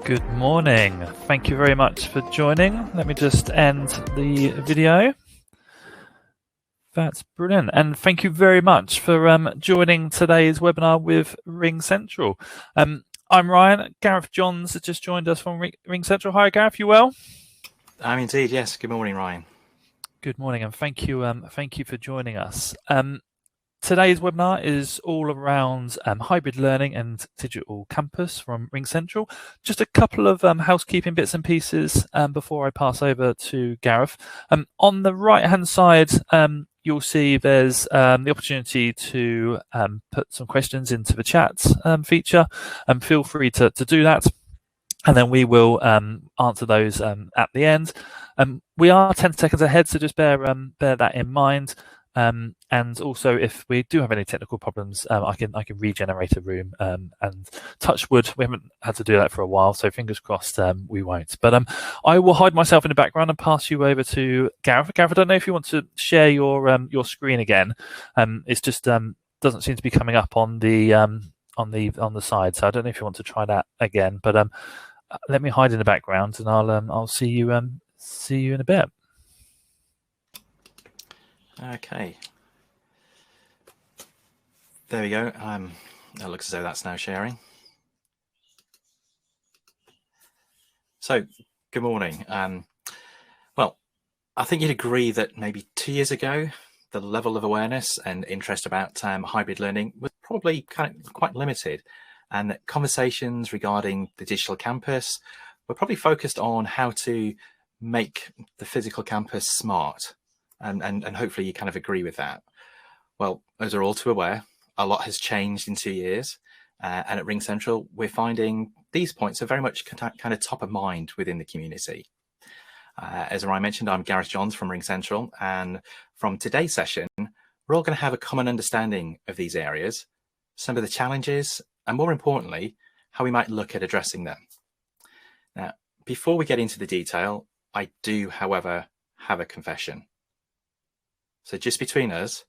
Good morning. Thank you very much for joining. Let me just end the video. That's brilliant. And thank you very much for joining today's webinar with RingCentral. I'm Ryan. Gareth Johns has just joined us from RingCentral. Hi, Gareth. You well? I'm indeed, yes. Good morning, Ryan. Good morning, and thank you for joining us. Today's webinar is all around hybrid learning and digital campus from RingCentral. Just a couple of housekeeping bits and pieces before I pass over to Gareth. On the right-hand side, you'll see there's the opportunity to put some questions into the chat feature, and feel free to do that. And then we will answer those at the end. We are 10 seconds ahead, so just bear that in mind. And also, if we do have any technical problems, I can regenerate a room, and touch wood, we haven't had to do that for a while, so fingers crossed we won't. But I will hide myself in the background and pass you over to Gareth. Gareth, I don't know if you want to share your screen again. It's just doesn't seem to be coming up on the side, so I don't know if you want to try that again. But let me hide in the background, and I'll see you in a bit. Okay. There we go. It looks as though that's now sharing. So, good morning. Well, I think you'd agree that maybe 2 years ago, the level of awareness and interest about hybrid learning was probably quite limited, and that conversations regarding the digital campus were probably focused on how to make the physical campus smart. And hopefully you kind of agree with that. Well, as we're all too aware, a lot has changed in 2 years. And at RingCentral, we're finding these points are very much kind of top of mind within the community. As Ryan mentioned, I'm Gareth Johns from RingCentral. And from today's session, we're all going to have a common understanding of these areas, some of the challenges, and more importantly, how we might look at addressing them. Now, before we get into the detail, I do, however, have a confession. So just between us,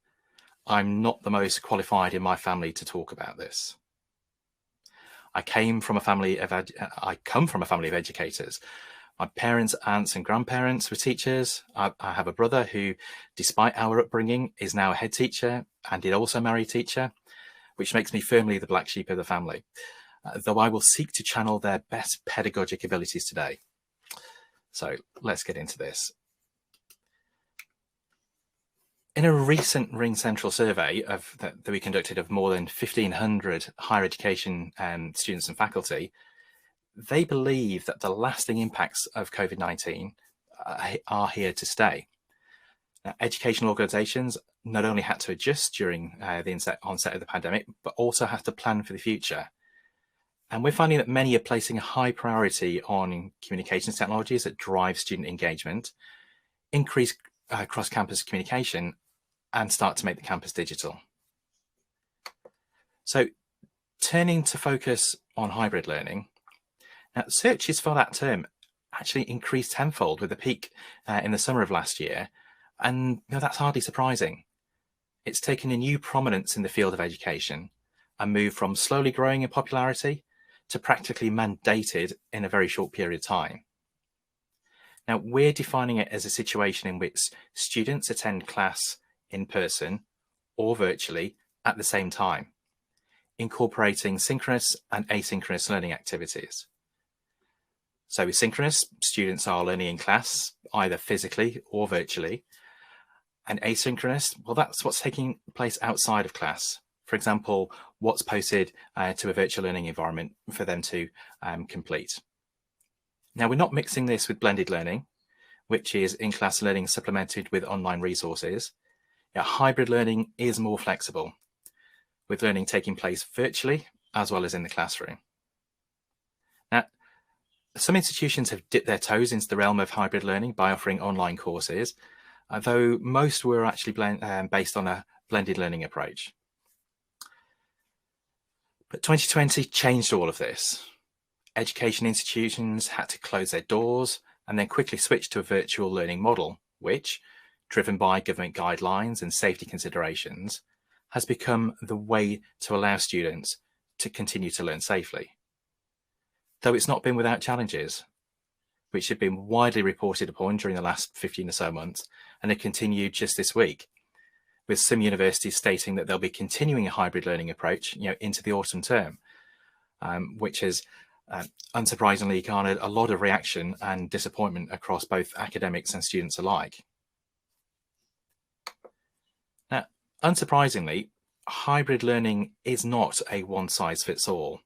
I'm not the most qualified in my family to talk about this. I come from a family of educators. My parents, aunts and grandparents were teachers. I have a brother who, despite our upbringing, is now a head teacher and did also marry a teacher, which makes me firmly the black sheep of the family, though I will seek to channel their best pedagogic abilities today. So let's get into this. In a recent RingCentral survey that we conducted of more than 1,500 higher education students and faculty, they believe that the lasting impacts of COVID-19 are here to stay. Now, educational organisations not only had to adjust during the onset of the pandemic, but also have to plan for the future. And we're finding that many are placing a high priority on communications technologies that drive student engagement, increase cross-campus communication, and start to make the campus digital. So turning to focus on hybrid learning, now searches for that term actually increased tenfold with a peak in the summer of last year. And that's hardly surprising. It's taken a new prominence in the field of education and moved from slowly growing in popularity to practically mandated in a very short period of time. Now, we're defining it as a situation in which students attend class in person or virtually at the same time, incorporating synchronous and asynchronous learning activities. So with synchronous, students are learning in class, either physically or virtually. And asynchronous, well, that's what's taking place outside of class. For example, what's posted to a virtual learning environment for them to complete. Now, we're not mixing this with blended learning, which is in-class learning supplemented with online resources. Hybrid learning is more flexible, with learning taking place virtually as well as in the classroom. Now, some institutions have dipped their toes into the realm of hybrid learning by offering online courses, though most were actually based on a blended learning approach. But 2020 changed all of this. Education institutions had to close their doors and then quickly switch to a virtual learning model, which, driven by government guidelines and safety considerations, has become the way to allow students to continue to learn safely. though it's not been without challenges, which have been widely reported upon during the last 15 or so months, and have continued just this week, with some universities stating that they'll be continuing a hybrid learning approach, into the autumn term, which has unsurprisingly garnered a lot of reaction and disappointment across both academics and students alike. Now, unsurprisingly, hybrid learning is not a one-size-fits-all,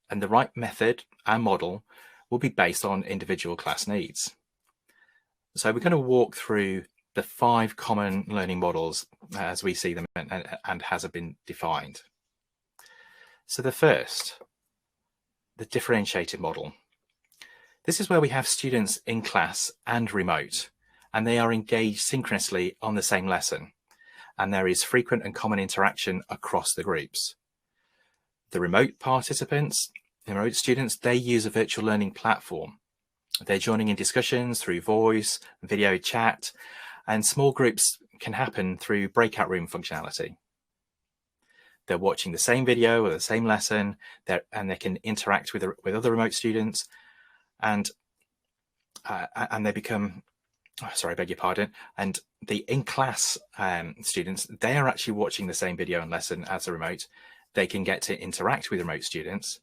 and the right method and model will be based on individual class needs. So we're going to walk through the 5 common learning models as we see them and has been defined. So the first, the differentiated model. This is where we have students in class and remote, and they are engaged synchronously on the same lesson, and there is frequent and common interaction across the groups. The remote participants, the remote students, they use a virtual learning platform. They're joining in discussions through voice, video chat, and small groups can happen through breakout room functionality. They're watching the same video or the same lesson, and they can interact with other remote students, and they become, sorry, I beg your pardon, and the in-class students, they are actually watching the same video and lesson as the remote. They can get to interact with remote students,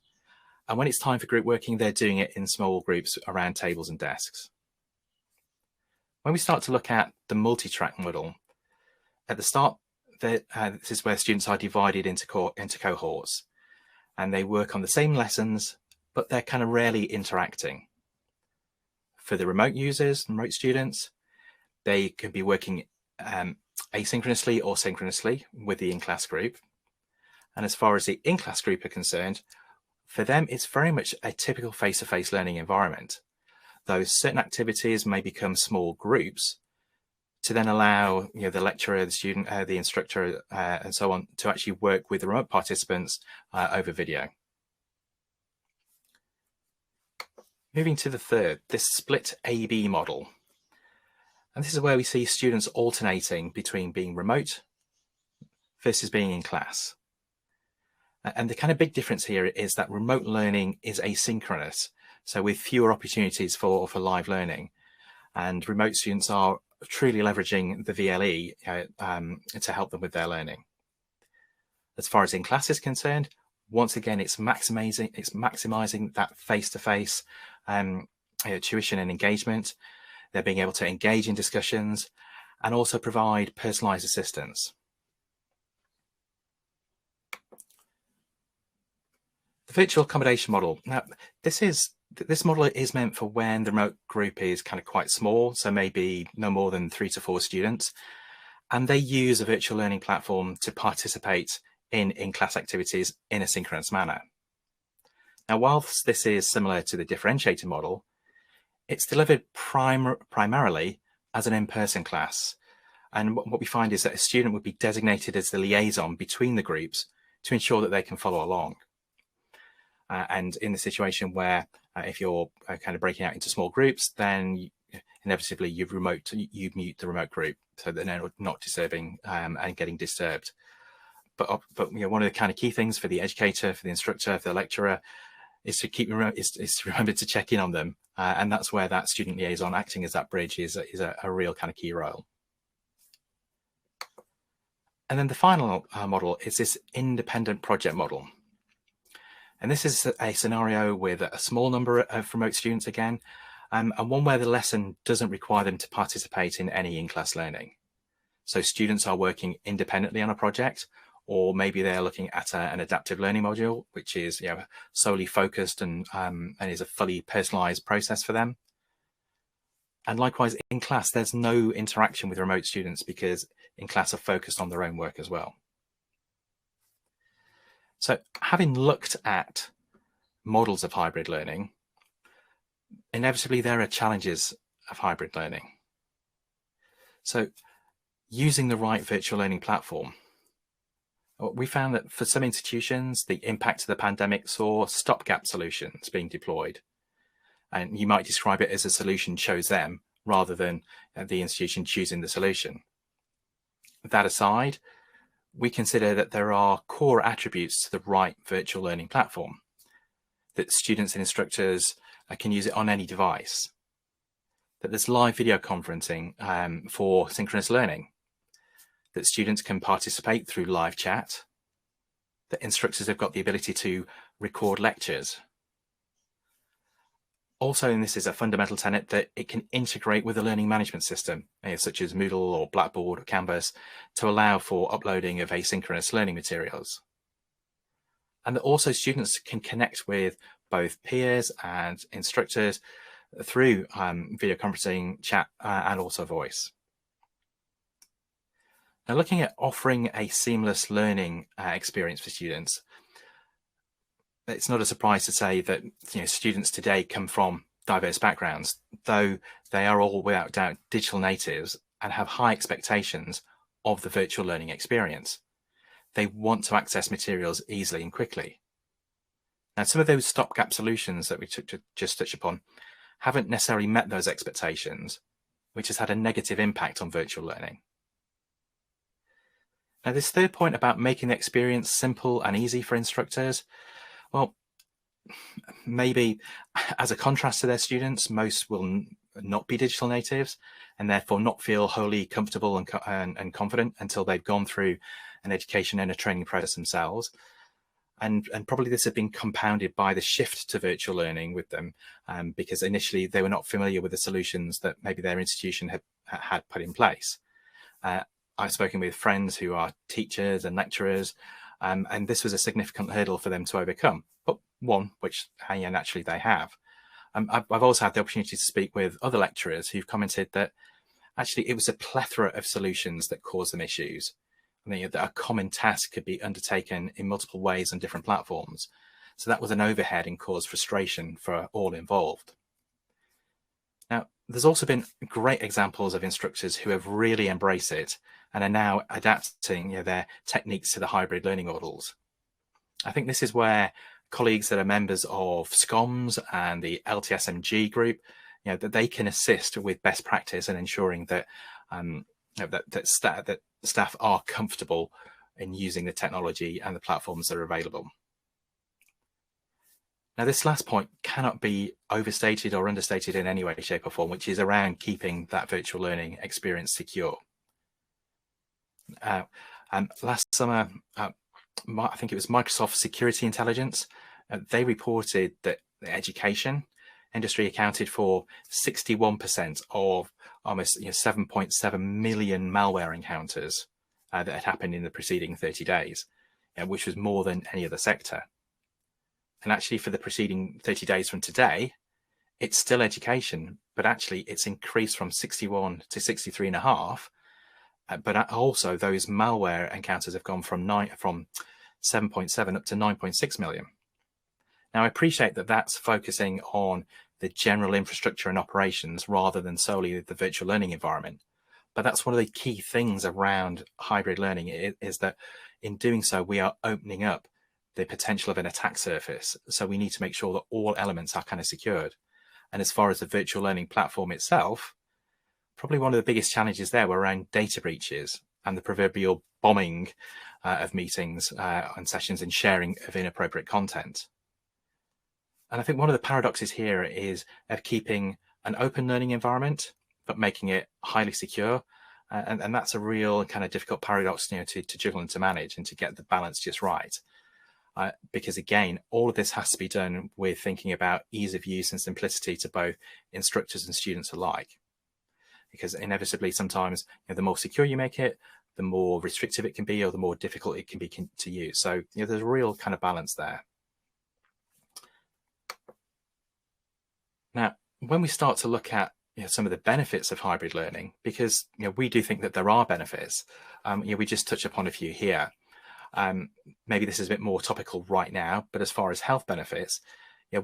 and when it's time for group working, they're doing it in small groups around tables and desks. When we start to look at the multi-track model, at the start, this is where students are divided into cohorts, and they work on the same lessons, but they're kind of rarely interacting. For the remote users, remote students, they can be working asynchronously or synchronously with the in-class group. And as far as the in-class group are concerned, for them, it's very much a typical face-to-face learning environment, though certain activities may become small groups to then allow the lecturer, the student, the instructor, and so on to actually work with the remote participants over video. Moving to the third, this split A-B model. And this is where we see students alternating between being remote versus being in class. And the kind of big difference here is that remote learning is asynchronous, so with fewer opportunities for live learning. And remote students are truly leveraging the VLE to help them with their learning. As far as in class is concerned, once again, it's maximizing that face-to-face tuition and engagement. They're being able to engage in discussions and also provide personalized assistance. The virtual accommodation model. Now, this model is meant for when the remote group is kind of quite small, so maybe no more than 3 to 4 students, and they use a virtual learning platform to participate in in-class activities in a synchronous manner. Now, whilst this is similar to the differentiated model, it's delivered primarily as an in-person class. And what we find is that a student would be designated as the liaison between the groups to ensure that they can follow along. And in the situation where if you're kind of breaking out into small groups, then inevitably you mute the remote group so that they're not disturbing and getting disturbed. But one of the kind of key things for the educator, for the instructor, for the lecturer, is to remember to check in on them, and that's where that student liaison acting as that bridge is a real kind of key role. And then the final model is this independent project model. And this is a scenario with a small number of remote students again, and one where the lesson doesn't require them to participate in any in-class learning. So students are working independently on a project, or maybe they're looking at an adaptive learning module, which is solely focused and is a fully personalized process for them. And likewise, in class, there's no interaction with remote students because in class are focused on their own work as well. So having looked at models of hybrid learning, inevitably there are challenges of hybrid learning. So using the right virtual learning platform, we found that for some institutions, the impact of the pandemic saw stopgap solutions being deployed. And you might describe it as a solution chose them rather than the institution choosing the solution. That aside, we consider that there are core attributes to the right virtual learning platform. that students and instructors can use it on any device, that there's live video conferencing for synchronous learning, that students can participate through live chat, that instructors have got the ability to record lectures. Also, and this is a fundamental tenet, that it can integrate with a learning management system, such as Moodle or Blackboard or Canvas, to allow for uploading of asynchronous learning materials. And that also students can connect with both peers and instructors through video conferencing, chat, and also voice. Now, looking at offering a seamless learning experience for students, it's not a surprise to say that students today come from diverse backgrounds, though they are all without doubt digital natives and have high expectations of the virtual learning experience. They want to access materials easily and quickly. Now, some of those stopgap solutions that we just touched upon haven't necessarily met those expectations, which has had a negative impact on virtual learning. Now, this third point about making the experience simple and easy for instructors, well, maybe as a contrast to their students, most will not be digital natives and therefore not feel wholly comfortable and confident until they've gone through an education and a training process themselves. And probably this has been compounded by the shift to virtual learning with them, because initially they were not familiar with the solutions that maybe their institution had put in place. I've spoken with friends who are teachers and lecturers, and this was a significant hurdle for them to overcome, but one which naturally they have. I've also had the opportunity to speak with other lecturers who've commented that actually it was a plethora of solutions that caused them issues. I mean, that a common task could be undertaken in multiple ways on different platforms. So that was an overhead and caused frustration for all involved. Now, there's also been great examples of instructors who have really embraced it and are now adapting their techniques to the hybrid learning models. I think this is where colleagues that are members of SCOMS and the LTSMG group, that they can assist with best practice and ensuring that that staff are comfortable in using the technology and the platforms that are available. Now, this last point cannot be overstated or understated in any way, shape or form, which is around keeping that virtual learning experience secure. Last summer, I think it was Microsoft Security Intelligence, they reported that the education industry accounted for 61% of almost 7.7 million malware encounters that had happened in the preceding 30 days, which was more than any other sector. And actually for the preceding 30 days from today, it's still education, but actually it's increased from 61 to 63.5. But also those malware encounters have gone from 7.7 up to 9.6 million. Now, I appreciate that that's focusing on the general infrastructure and operations rather than solely the virtual learning environment. But that's one of the key things around hybrid learning is that in doing so, we are opening up the potential of an attack surface. So we need to make sure that all elements are kind of secured. And as far as the virtual learning platform itself, probably one of the biggest challenges there were around data breaches and the proverbial bombing of meetings and sessions and sharing of inappropriate content. And I think one of the paradoxes here is of keeping an open learning environment, but making it highly secure. And that's a real kind of difficult paradox to juggle and to manage and to get the balance just right. Because again, all of this has to be done with thinking about ease of use and simplicity to both instructors and students alike. Because inevitably, sometimes the more secure you make it, the more restrictive it can be, or the more difficult it can be to use. So there's a real kind of balance there. Now, when we start to look at some of the benefits of hybrid learning, because we do think that there are benefits, we just touch upon a few here. Maybe this is a bit more topical right now, but as far as health benefits,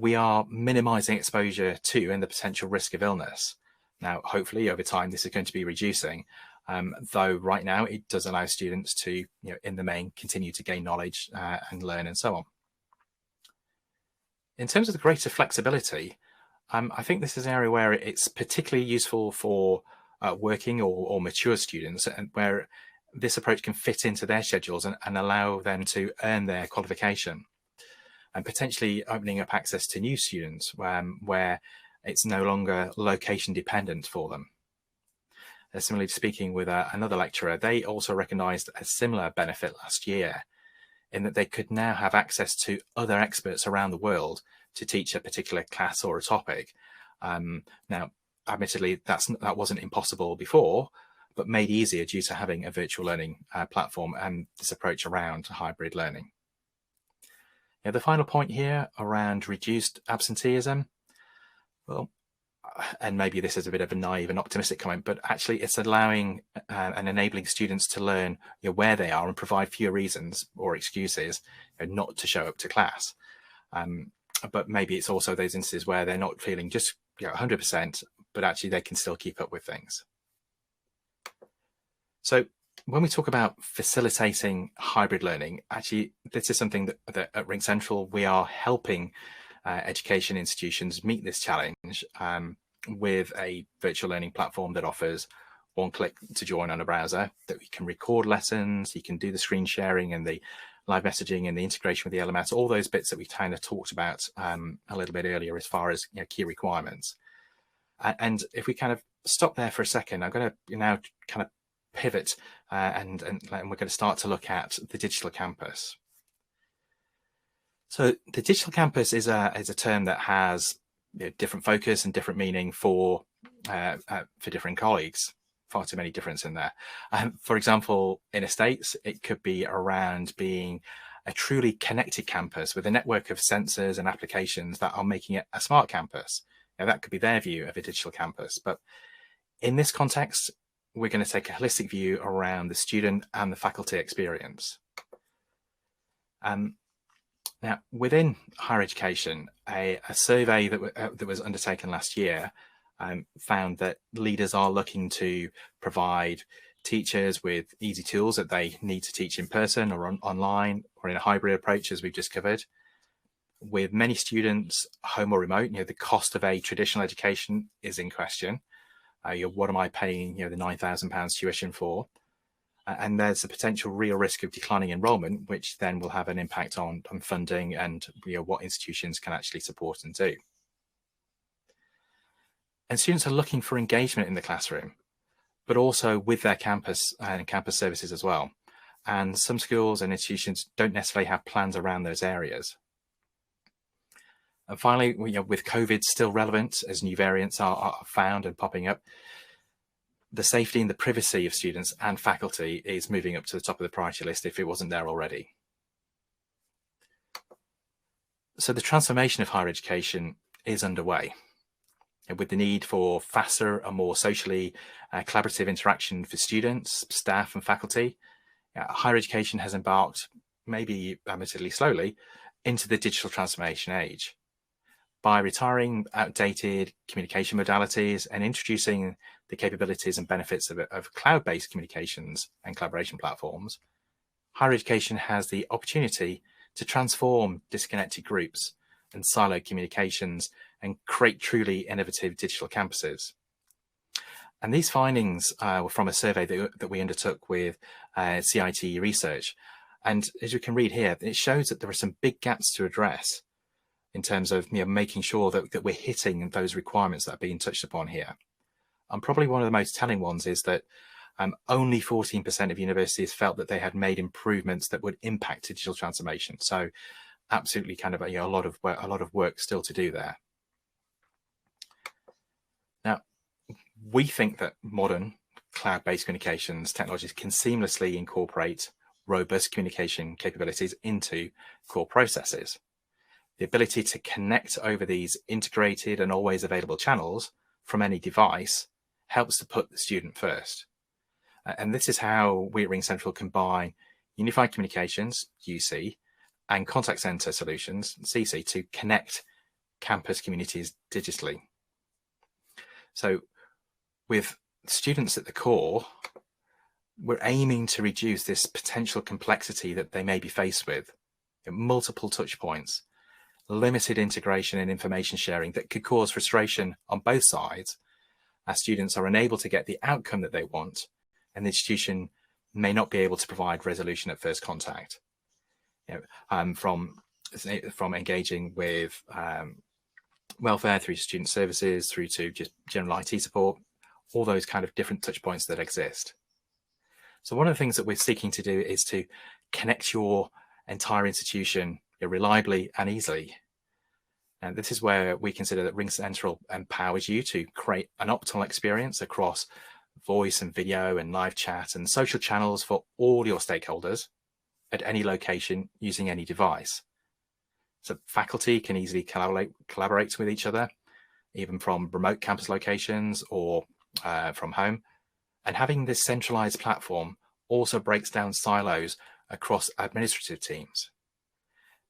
we are minimizing exposure to and the potential risk of illness. Now, hopefully over time, this is going to be reducing, though right now it does allow students to, in the main, continue to gain knowledge and learn and so on. In terms of the greater flexibility, I think this is an area where it's particularly useful for working or mature students, and where this approach can fit into their schedules and allow them to earn their qualification. and potentially opening up access to new students where it's no longer location dependent for them. Similarly, speaking with another lecturer, they also recognised a similar benefit last year in that they could now have access to other experts around the world to teach a particular class or a topic. Now, admittedly, that wasn't impossible before, but made easier due to having a virtual learning platform and this approach around hybrid learning. Now, the final point here around reduced absenteeism, well, and maybe this is a bit of a naive and optimistic comment, but actually it's allowing and enabling students to learn where they are and provide fewer reasons or excuses not to show up to class. But maybe it's also those instances where they're not feeling just 100%, but actually they can still keep up with things. So when we talk about facilitating hybrid learning, actually this is something that at RingCentral we are helping education institutions meet this challenge with a virtual learning platform that offers one click to join on a browser, that we can record lessons, you can do the screen sharing and the live messaging and the integration with the LMS, all those bits that we kind of talked about a little bit earlier as far as key requirements. And if we kind of stop there for a second, I'm going to now kind of pivot and we're going to start to look at the digital campus. So the digital campus is a term that has different focus and different meaning for different colleagues. Far too many differences in there. For example, in estates, it could be around being a truly connected campus with a network of sensors and applications that are making it a smart campus. Now, that could be their view of a digital campus. But in this context, we're going to take a holistic view around the student and the faculty experience. Now, within higher education, a survey that was undertaken last year found that leaders are looking to provide teachers with easy tools that they need to teach in person or online or in a hybrid approach, as we've just covered. With many students home or remote, the cost of a traditional education is in question. What am I paying the £9,000 tuition for? And there's a potential real risk of declining enrolment, which then will have an impact on funding and what institutions can actually support and do. And students are looking for engagement in the classroom, but also with their campus and campus services as well. And some schools and institutions don't necessarily have plans around those areas. And finally, with COVID still relevant as new variants are found and popping up, the safety and the privacy of students and faculty is moving up to the top of the priority list if it wasn't there already. So the transformation of higher education is underway, with the need for faster and more socially collaborative interaction for students, staff and faculty. Higher education has embarked, maybe admittedly slowly, into the digital transformation age. By retiring outdated communication modalities and introducing the capabilities and benefits of cloud-based communications and collaboration platforms, higher education has the opportunity to transform disconnected groups and siloed communications and create truly innovative digital campuses. And these findings were from a survey that we undertook with CIT Research. And as you can read here, it shows that there are some big gaps to address in terms of making sure that we're hitting those requirements that are being touched upon here. And probably one of the most telling ones is that only 14% of universities felt that they had made improvements that would impact digital transformation. So absolutely kind of a lot of work still to do there. Now, we think that modern cloud-based communications technologies can seamlessly incorporate robust communication capabilities into core processes. The ability to connect over these integrated and always available channels from any device helps to put the student first. And this is how we at RingCentral combine unified communications, UC, and contact center solutions, CC, to connect campus communities digitally. So with students at the core, we're aiming to reduce this potential complexity that they may be faced with. Multiple touch points, limited integration and information sharing that could cause frustration on both sides as students are unable to get the outcome that they want, and the institution may not be able to provide resolution at first contact. From from engaging with welfare through student services through to just general IT support, all those kind of different touch points that exist. So one of the things that we're seeking to do is to connect your entire institution reliably and easily. And this is where we consider that RingCentral empowers you to create an optimal experience across voice and video and live chat and social channels for all your stakeholders at any location using any device. So faculty can easily collaborate with each other, even from remote campus locations or from home. And having this centralized platform also breaks down silos across administrative teams,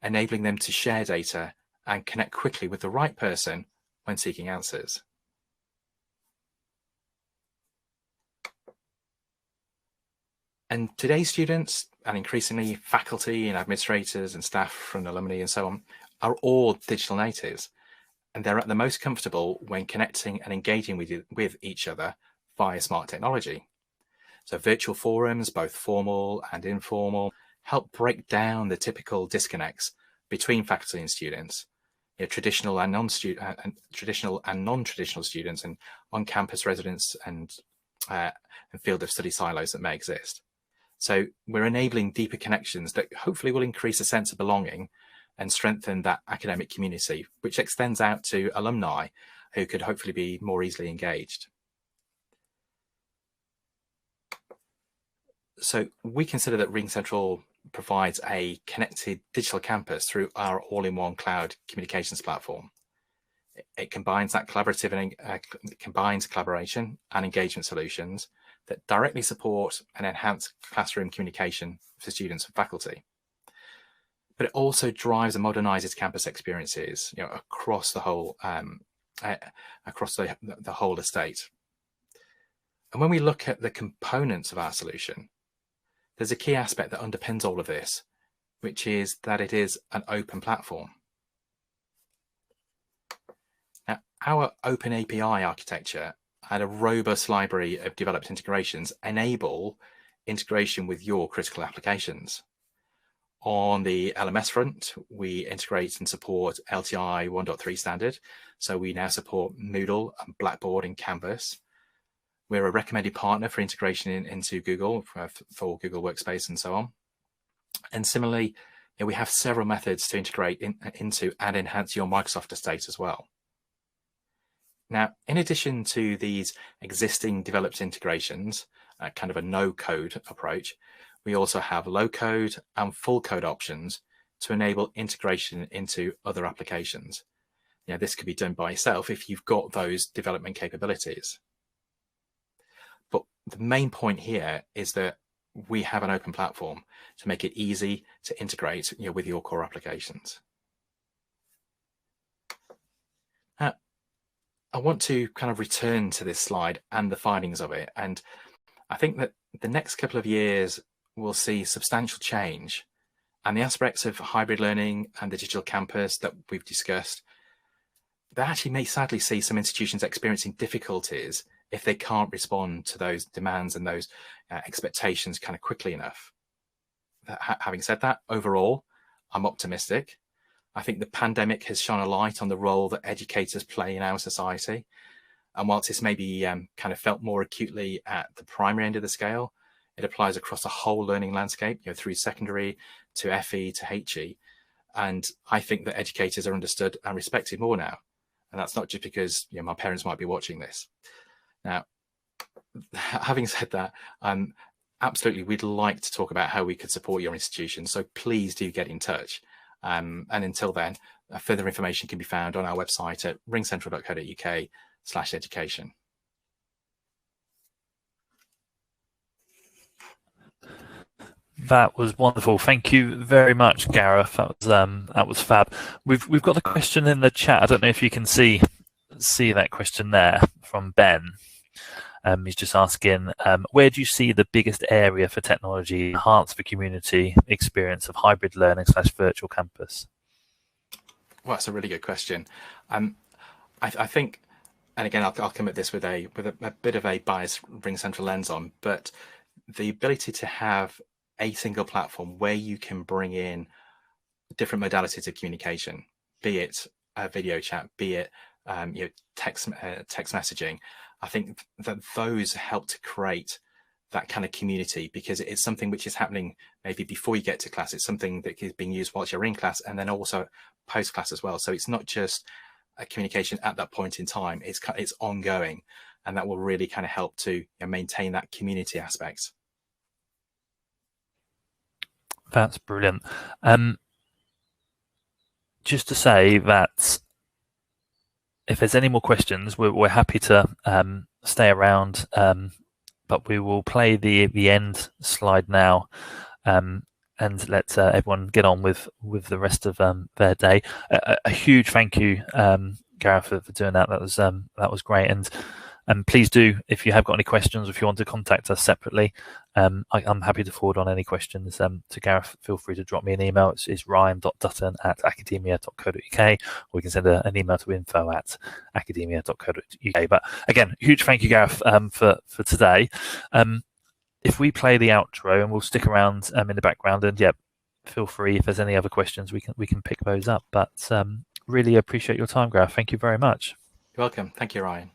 enabling them to share data and connect quickly with the right person when seeking answers. And today's students, and increasingly faculty and administrators and staff from alumni and so on, are all digital natives. And they're at the most comfortable when connecting and engaging with each other via smart technology. So virtual forums, both formal and informal, help break down the typical disconnects between faculty and students, traditional and non-traditional students, and on-campus residents and field of study silos that may exist. So we're enabling deeper connections that hopefully will increase a sense of belonging and strengthen that academic community, which extends out to alumni who could hopefully be more easily engaged. So we consider that RingCentral provides a connected digital campus through our all-in-one cloud communications platform. It combines that combines collaboration and engagement solutions that directly support and enhance classroom communication for students and faculty. But it also drives and modernizes campus experiences, across the whole the whole estate. And when we look at the components of our solution, there's a key aspect that underpins all of this, which is that it is an open platform. Now, our open API architecture and a robust library of developed integrations enable integration with your critical applications. On the LMS front, we integrate and support LTI 1.3 standard. So we now support Moodle and Blackboard and Canvas. We're a recommended partner for integration into Google for Google Workspace and so on. And similarly, we have several methods to integrate into and enhance your Microsoft estate as well. Now, in addition to these existing developed integrations, kind of a no-code approach, we also have low-code and full-code options to enable integration into other applications. This could be done by yourself if you've got those development capabilities. But the main point here is that we have an open platform to make it easy to integrate with your core applications. I want to kind of return to this slide and the findings of it. And I think that the next couple of years will see substantial change, and the aspects of hybrid learning and the digital campus that we've discussed, they actually may sadly see some institutions experiencing difficulties if they can't respond to those demands and those expectations kind of quickly enough. Having said that, overall, I'm optimistic. I think the pandemic has shone a light on the role that educators play in our society. And whilst this may be kind of felt more acutely at the primary end of the scale, it applies across the whole learning landscape, through secondary to FE to HE. And I think that educators are understood and respected more now. And that's not just because my parents might be watching this. Now, having said that, absolutely, we'd like to talk about how we could support your institution. So please do get in touch. And until then, further information can be found on our website at ringcentral.co.uk/education. That was wonderful. Thank you very much, Gareth. That was fab. We've got the question in the chat. I don't know if you can see that question there from Ben. He's just asking, where do you see the biggest area for technology enhance the community experience of hybrid learning / virtual campus? Well, that's a really good question. I think, and again, I'll come at this with a bit of a biased RingCentral lens on, but the ability to have a single platform where you can bring in different modalities of communication, be it a video chat, be it text messaging. I think that those help to create that kind of community, because it's something which is happening maybe before you get to class. It's something that is being used whilst you're in class, and then also post class as well. So it's not just a communication at that point in time, it's ongoing, and that will really kind of help to maintain that community aspect. That's brilliant. Just to say that if there's any more questions, we're happy to stay around, but we will play the end slide now, and let everyone get on with the rest of their day. A huge thank you, Gareth, for doing that. That was great. And please do, if you have got any questions, if you want to contact us separately, I'm happy to forward on any questions to Gareth. Feel free to drop me an email. It's ryan.dutton@academia.co.uk, or you can send an email to info@academia.co.uk. But again, huge thank you, Gareth, for today. If we play the outro, and we'll stick around in the background, and feel free, if there's any other questions, we can pick those up. But really appreciate your time, Gareth. Thank you very much. You're welcome. Thank you, Ryan.